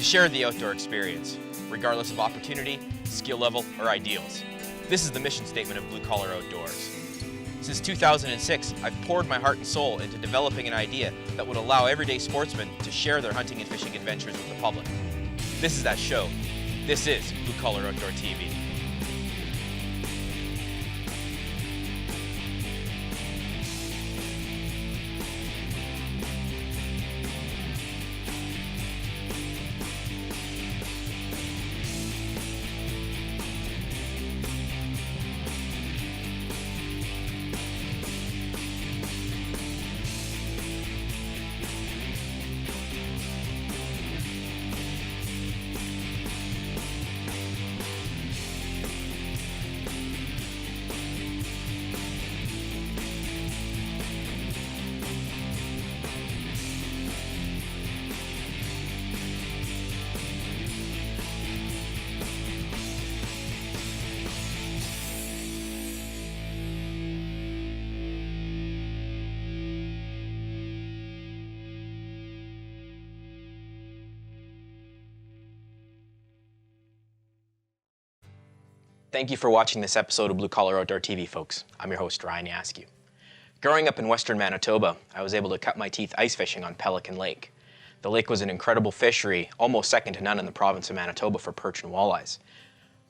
to share the outdoor experience, regardless of opportunity, skill level, or ideals. This is the mission statement of Blue Collar Outdoors. Since 2006, I've poured my heart and soul into developing an idea that would allow everyday sportsmen to share their hunting and fishing adventures with the public. This is that show. This is Blue Collar Outdoor TV. Thank you for watching this episode of Blue Collar Outdoor TV, folks. I'm your host, Ryan Yaskiw. Growing up in western Manitoba, I was able to cut my teeth ice fishing on Pelican Lake. The lake was an incredible fishery, almost second to none in the province of Manitoba for perch and walleyes.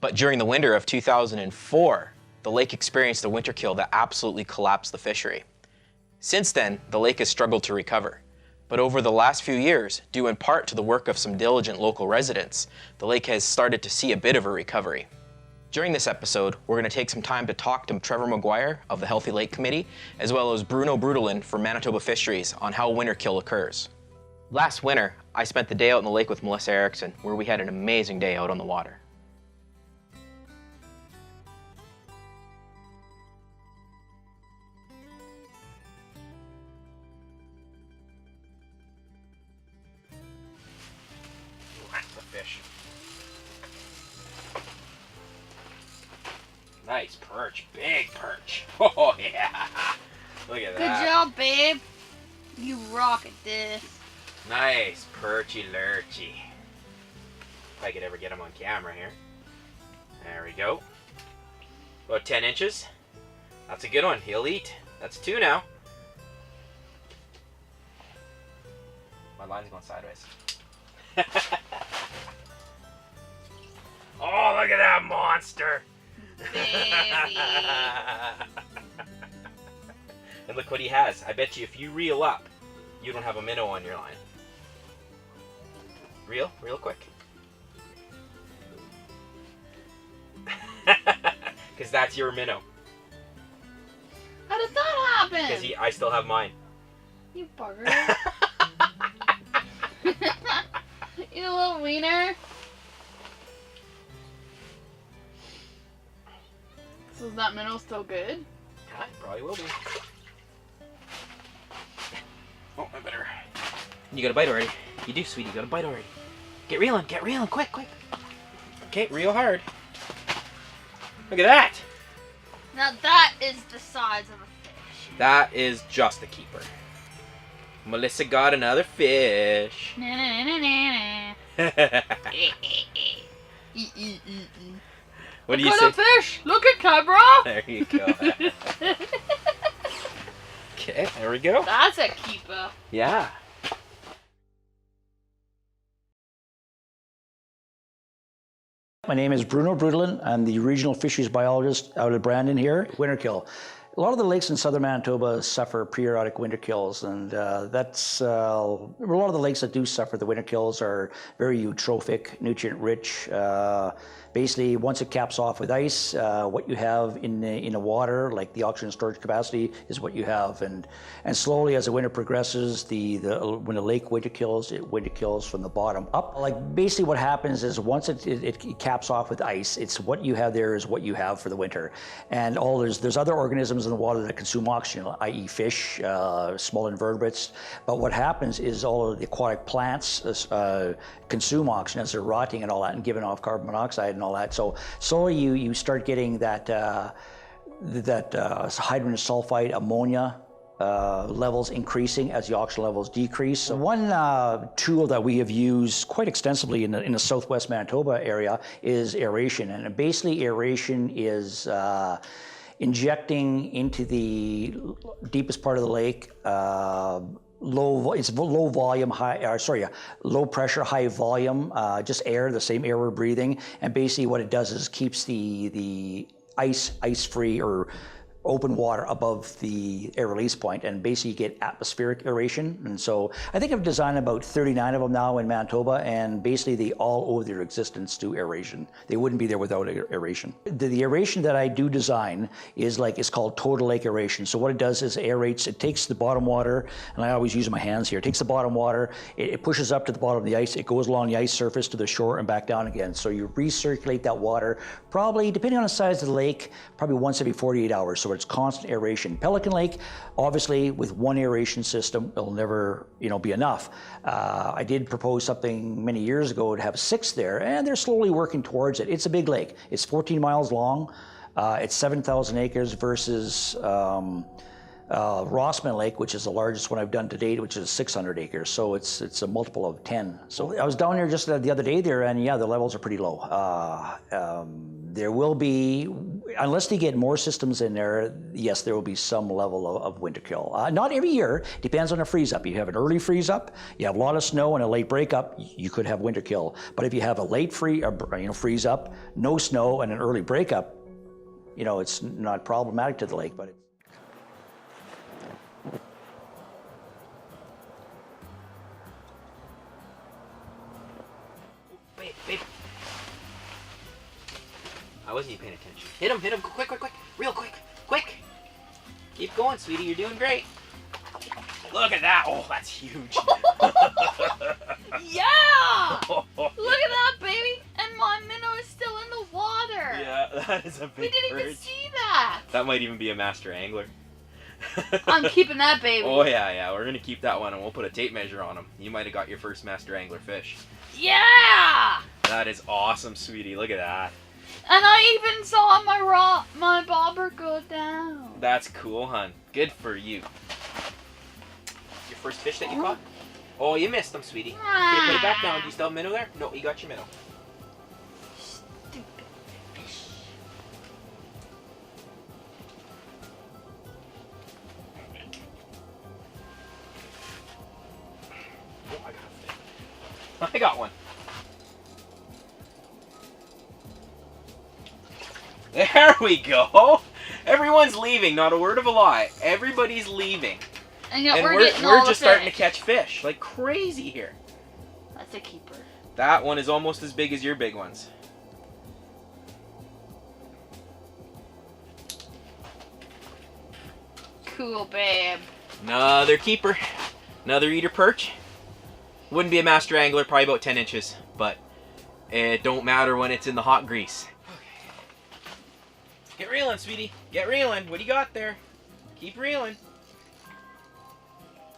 But during the winter of 2004, the lake experienced a winter kill that absolutely collapsed the fishery. Since then, the lake has struggled to recover. But over the last few years, due in part to the work of some diligent local residents, the lake has started to see a bit of a recovery. During this episode, we're going to take some time to talk to Trevor Maguire of the Healthy Lake Committee, as well as Bruno Bruederlin from Manitoba Fisheries on how winter kill occurs. Last winter, I spent the day out in the lake with Melissa Ericson, where we had an amazing day out on the water. That's the fish. Nice perch, big perch. Oh yeah, look at that. Good job, babe. You rock at this. Nice perchy lurchy. If I could ever get him on camera here. There we go. About 10 inches. That's a good one, he'll eat. That's 2 now. My line's going sideways. Oh, look at that monster. Baby. And look what he has. I bet you if you reel up, you don't have a minnow on your line. Reel quick. Because that's your minnow. How did that happen? Because I still have mine. You bugger. You little wiener. So is that minnow still good? Yeah, probably will be. Oh, I better. You got a bite already. You do, sweetie. You got a bite already. Get reeling, quick. Okay, reel hard. Look at that. Now that is the size of a fish. That is just a keeper. Melissa got another fish. Na na na na na. What do you Look say? at a fish! Look at camera! There you go. Okay, there we go. That's a keeper. Yeah. My name is Bruno Bruederlin. I'm the regional fisheries biologist out of Brandon here. Winter kill. A lot of the lakes in southern Manitoba suffer periodic winter kills, and a lot of the lakes that do suffer the winter kills are very eutrophic, nutrient-rich. Basically, once it caps off with ice, what you have in the water, like the oxygen storage capacity, is what you have. And slowly, as the winter progresses, when the lake winter kills, it winter kills from the bottom up. Like basically, what happens is once it caps off with ice, it's what you have there is what you have for the winter. And there's other organisms in the water that consume oxygen, i.e., fish, small invertebrates. But what happens is all of the aquatic plants consume oxygen as they're rotting and all that, and giving off carbon monoxide and all that. So slowly you start getting that hydrogen sulfide ammonia levels increasing as the oxygen levels decrease. One tool that we have used quite extensively in the southwest Manitoba area is aeration. And basically aeration is injecting into the deepest part of the lake low pressure, high volume, just air, the same air we're breathing. And basically what it does is keeps the ice-free or open water above the air release point, and basically you get atmospheric aeration. And so I think I've designed about 39 of them now in Manitoba, and basically they all owe their existence to aeration. They wouldn't be there without aeration. The aeration that I do design is it's called total lake aeration. So what it does is aerates, it takes the bottom water, and I always use my hands here, it takes the bottom water, it pushes up to the bottom of the ice, it goes along the ice surface to the shore and back down again. So you recirculate that water probably, depending on the size of the lake, probably once every 48 hours. So it's constant aeration. Pelican Lake, obviously, with one aeration system, it'll never, be enough. I did propose something many years ago to have 6 there, and they're slowly working towards it. It's a big lake. It's 14 miles long. It's 7,000 acres versus Rossman Lake, which is the largest one I've done to date, which is 600 acres. So it's a multiple of 10. So I was down here just the other day there, and yeah, the levels are pretty low. There will be, unless they get more systems in there, yes, there will be some level of winter kill. Not every year, depends on a freeze up. You have an early freeze up, you have a lot of snow and a late break up, you could have winter kill. But if you have a late freeze up, no snow and an early break up, it's not problematic to the lake, but Babe. I wasn't even paying attention. Hit him, quick, real quick. Keep going, sweetie, you're doing great. Look at that, oh, that's huge. Yeah! Look at that, baby, and my minnow is still in the water. Yeah, that is a big We didn't bird. even see that. That might even be a master angler. I'm keeping that, baby. Oh yeah, we're gonna keep that one and we'll put a tape measure on him. You might have got your first master angler fish. Yeah! That is awesome, sweetie, look at that. And I even saw my bobber go down. That's cool, hon. Good for you. Your first fish that you caught? Oh, you missed them, sweetie. Okay, put it back down. Do you still have a minnow there? No, you got your minnow. Stupid fish. Oh, I got a fish. I got one. There we go. Everyone's leaving. Not a word of a lie. Everybody's leaving. And yet And we're just starting to catch fish like crazy here. That's a keeper. That one is almost as big as your big ones. Cool, babe. Another keeper. Another eater perch. Wouldn't be a master angler, probably about 10 inches, but it don't matter when it's in the hot grease. Get reeling, sweetie. Get reeling. What do you got there? Keep reeling.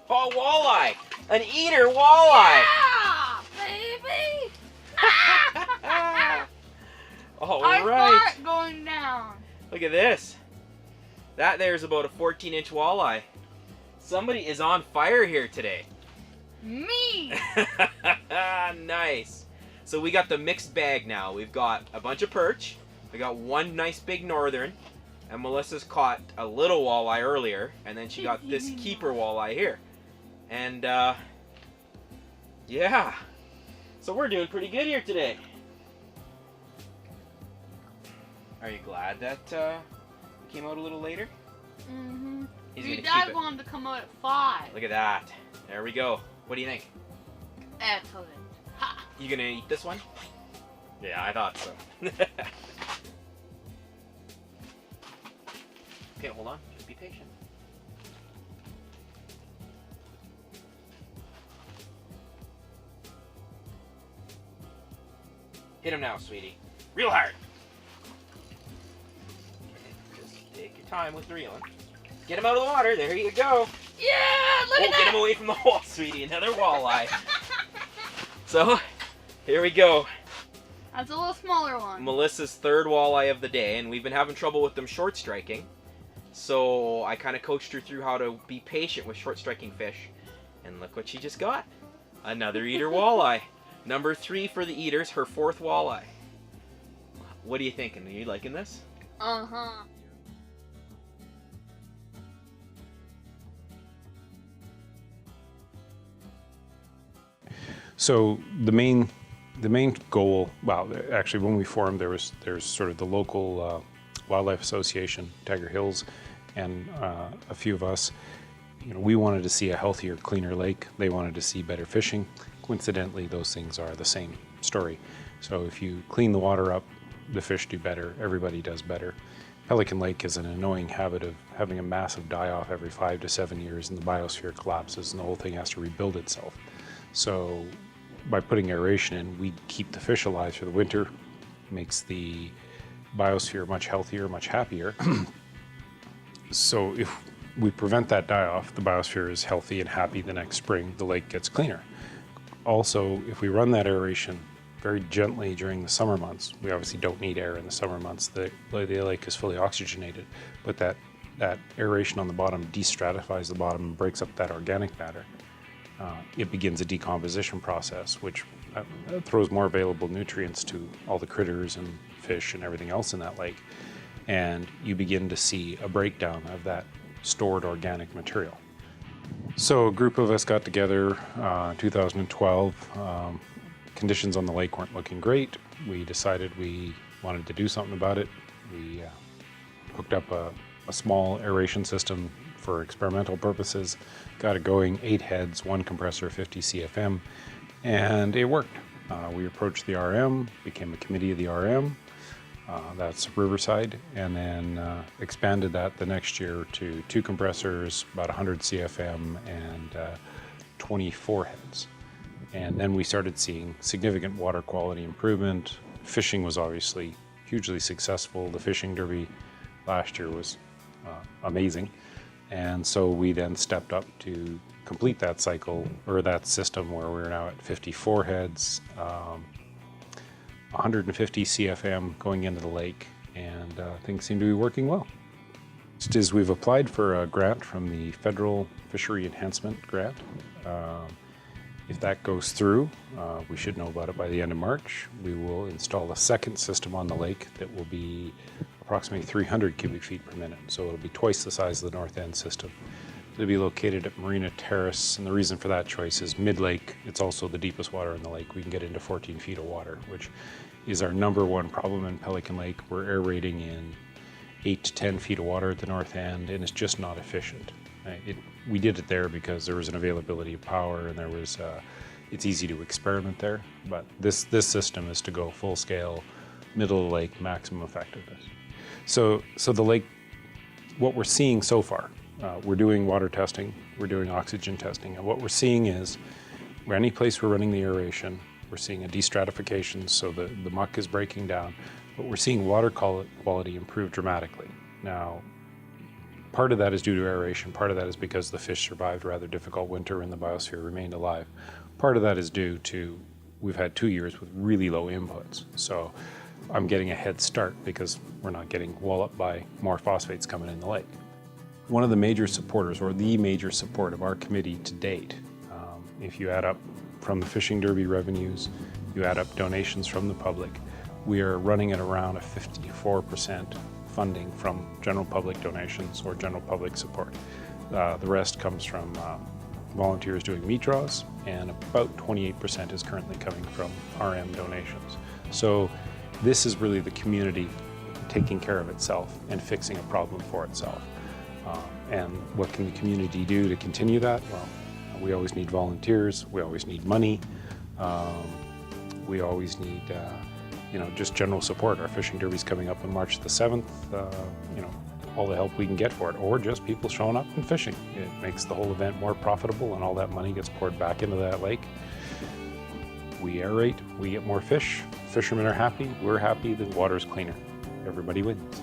Oh, walleye! An eater walleye! Yeah, baby! All Our right. fart going down. Look at this. That there's about a 14-inch walleye. Somebody is on fire here today. Me! Nice. So we got the mixed bag now. We've got a bunch of perch. We got one nice big northern. And Melissa's caught a little walleye earlier. And then she got this keeper walleye here. And, yeah. So we're doing pretty good here today. Are you glad that we came out a little later? Mm-hmm. He's Your gonna dad keep it. wanted to come out at 5. Look at that. There we go. What do you think? Excellent. Ha! You gonna eat this one? Yeah, I thought so. Okay, hold on. Just be patient. Hit him now, sweetie. Real hard. Just take your time with reeling. Get him out of the water. There you go. Yeah, look at Get him that! away from the wall, sweetie. Another walleye. So, here we go. That's a little smaller one. Melissa's third walleye of the day, and we've been having trouble with them short striking. So I kind of coached her through how to be patient with short striking fish. And look what she just got. Another eater walleye. Number 3 for the eaters, her 4th walleye. What are you thinking? Are you liking this? Uh-huh. So the main goal, well, actually when we formed, there's sort of the local wildlife association, Tiger Hills, and a few of us. We wanted to see a healthier, cleaner lake. They wanted to see better fishing. Coincidentally, those things are the same story. So if you clean the water up, the fish do better, everybody does better. Pelican Lake has an annoying habit of having a massive die-off every 5 to 7 years, and the biosphere collapses and the whole thing has to rebuild itself. So by putting aeration in, we keep the fish alive through the winter, makes the biosphere much healthier, much happier. So if we prevent that die-off, the biosphere is healthy and happy the next spring, the lake gets cleaner. Also, if we run that aeration very gently during the summer months, we obviously don't need air in the summer months, the lake is fully oxygenated, but that aeration on the bottom destratifies the bottom and breaks up that organic matter. It begins a decomposition process, which throws more available nutrients to all the critters and fish and everything else in that lake. And you begin to see a breakdown of that stored organic material. So a group of us got together in 2012. Conditions on the lake weren't looking great. We decided we wanted to do something about it. We hooked up a small aeration system for experimental purposes, got it going, 8 heads, 1 compressor, 50 CFM, and it worked. We approached the RM, became a committee of the RM, that's Riverside, and then expanded that the next year to 2 compressors, about 100 CFM, and 24 heads. And then we started seeing significant water quality improvement. Fishing was obviously hugely successful. The fishing derby last year was amazing. And so we then stepped up to complete that cycle, or that system, where we're now at 54 heads, 150 CFM going into the lake, and things seem to be working well. Next is we've applied for a grant from the Federal Fishery Enhancement Grant. If that goes through, we should know about it by the end of March. We will install a second system on the lake that will be approximately 300 cubic feet per minute. So it'll be twice the size of the North End system. It'll be located at Marina Terrace, and the reason for that choice is mid-lake. It's also the deepest water in the lake. We can get into 14 feet of water, which is our #1 problem in Pelican Lake. We're aerating in 8 to 10 feet of water at the North End, and it's just not efficient. We did it there because there was an availability of power, and it's easy to experiment there. But this system is to go full scale, middle of the lake, maximum effectiveness. So the lake, what we're seeing so far, we're doing water testing, we're doing oxygen testing, and what we're seeing is, any place we're running the aeration, we're seeing a destratification, so the muck is breaking down, but we're seeing water quality improve dramatically. Now, part of that is due to aeration, part of that is because the fish survived a rather difficult winter and the biosphere remained alive. Part of that is due to, we've had 2 years with really low inputs. So I'm getting a head start because we're not getting walloped by more phosphates coming in the lake. One of the major supporters, or the major support of our committee to date, if you add up from the fishing derby revenues, you add up donations from the public, we are running at around a 54% funding from general public donations or general public support. The rest comes from volunteers doing meat draws, and about 28% is currently coming from RM donations. So this is really the community taking care of itself and fixing a problem for itself. And what can the community do to continue that? Well, we always need volunteers, we always need money, we always need just general support. Our fishing derby's coming up on March the 7th, all the help we can get for it, or just people showing up and fishing. It makes the whole event more profitable, and all that money gets poured back into that lake. We aerate, we get more fish, fishermen are happy, we're happy, the water's cleaner. Everybody wins.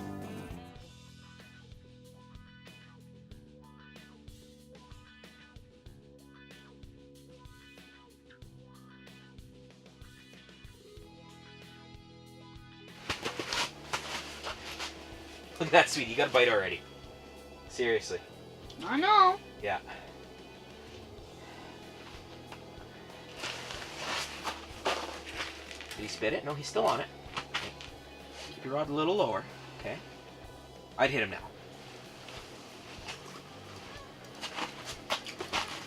Look at that, sweetie. You got a bite already. Seriously. I know. Yeah. Did he spit it? No, he's still on it. Okay. Keep your rod a little lower. Okay. I'd hit him now.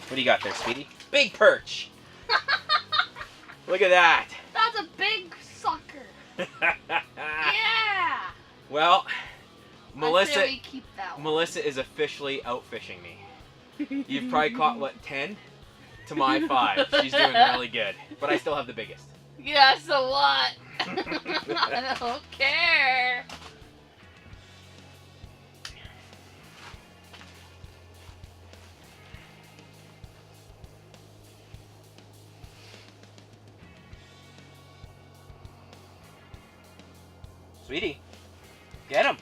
What do you got there, Speedy? Big perch! Look at that! That's a big sucker. Yeah! Well, I say we keep that one. Melissa is officially out fishing me. You've probably caught, what, 10? To my 5. She's doing really good. But I still have the biggest. Yeah, so what? I don't care. Sweetie, get him.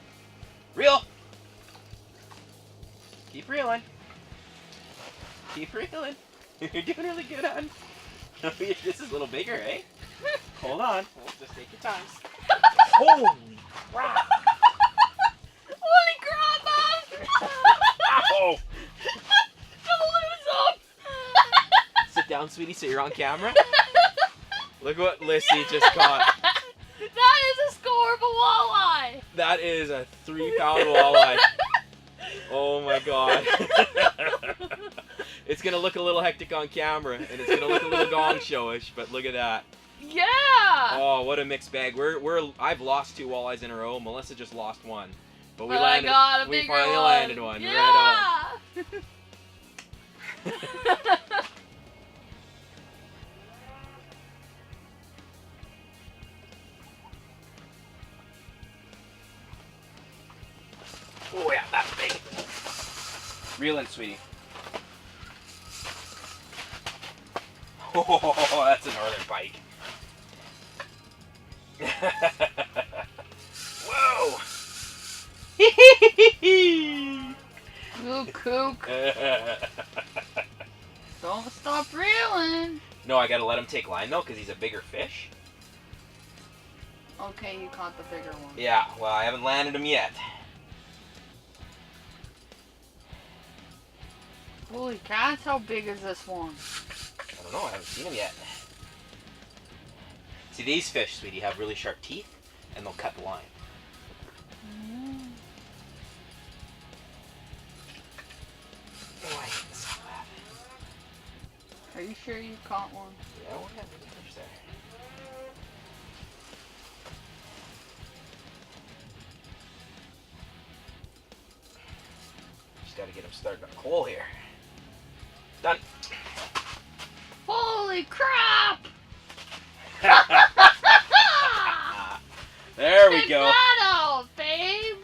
Reel. Keep reeling. Keep reeling. You're doing really good, hon. This is a little bigger, eh? Hold on. We'll just take your time. Holy crap. Holy crap, Mom! Ow! Don't lose up! Sit down, sweetie, so you're on camera. Look what Lissy just caught. That is a score of a walleye! That is a 3-pound walleye. Oh my god. It's gonna look a little hectic on camera, and it's gonna look a little gong showish, but look at that. Yeah! Oh, what a mixed bag. I've lost 2 walleyes in a row. Melissa just lost 1. But we I got a we bigger finally one. landed one. Yeah! Right on. Oh yeah, that's big. Reel in, sweetie. Oh, that's a northern pike. Whoa! You kook. Don't stop reeling. No, I gotta let him take line though, because he's a bigger fish. Okay, you caught the bigger one. Yeah, well, I haven't landed him yet. Holy cats, how big is this one? I don't know, I haven't seen him yet. See, these fish, sweetie, have really sharp teeth, and they'll cut the line. Oh, I hate this that. Are you sure you caught one? Yeah, we have a fish there. Just gotta get him started on a hole here. Done. Holy crap! There we Check go. that out, babe!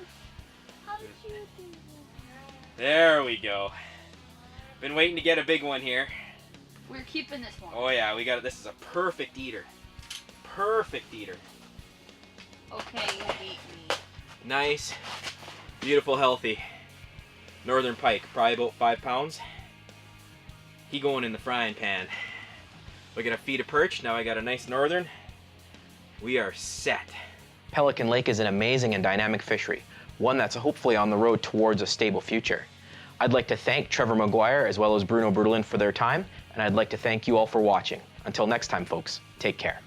How did you do that? There we go. Been waiting to get a big one here. We're keeping this one. Oh yeah, we got it. This is a perfect eater. Perfect eater. Okay, you beat me. Nice, beautiful, healthy. Northern pike, probably about 5 pounds. He going in the frying pan. We're gonna feed a perch. Now I got a nice northern. We are set. Pelican Lake is an amazing and dynamic fishery, one that's hopefully on the road towards a stable future. I'd like to thank Trevor Maguire as well as Bruno Bruederlin for their time, and I'd like to thank you all for watching. Until next time, folks, take care.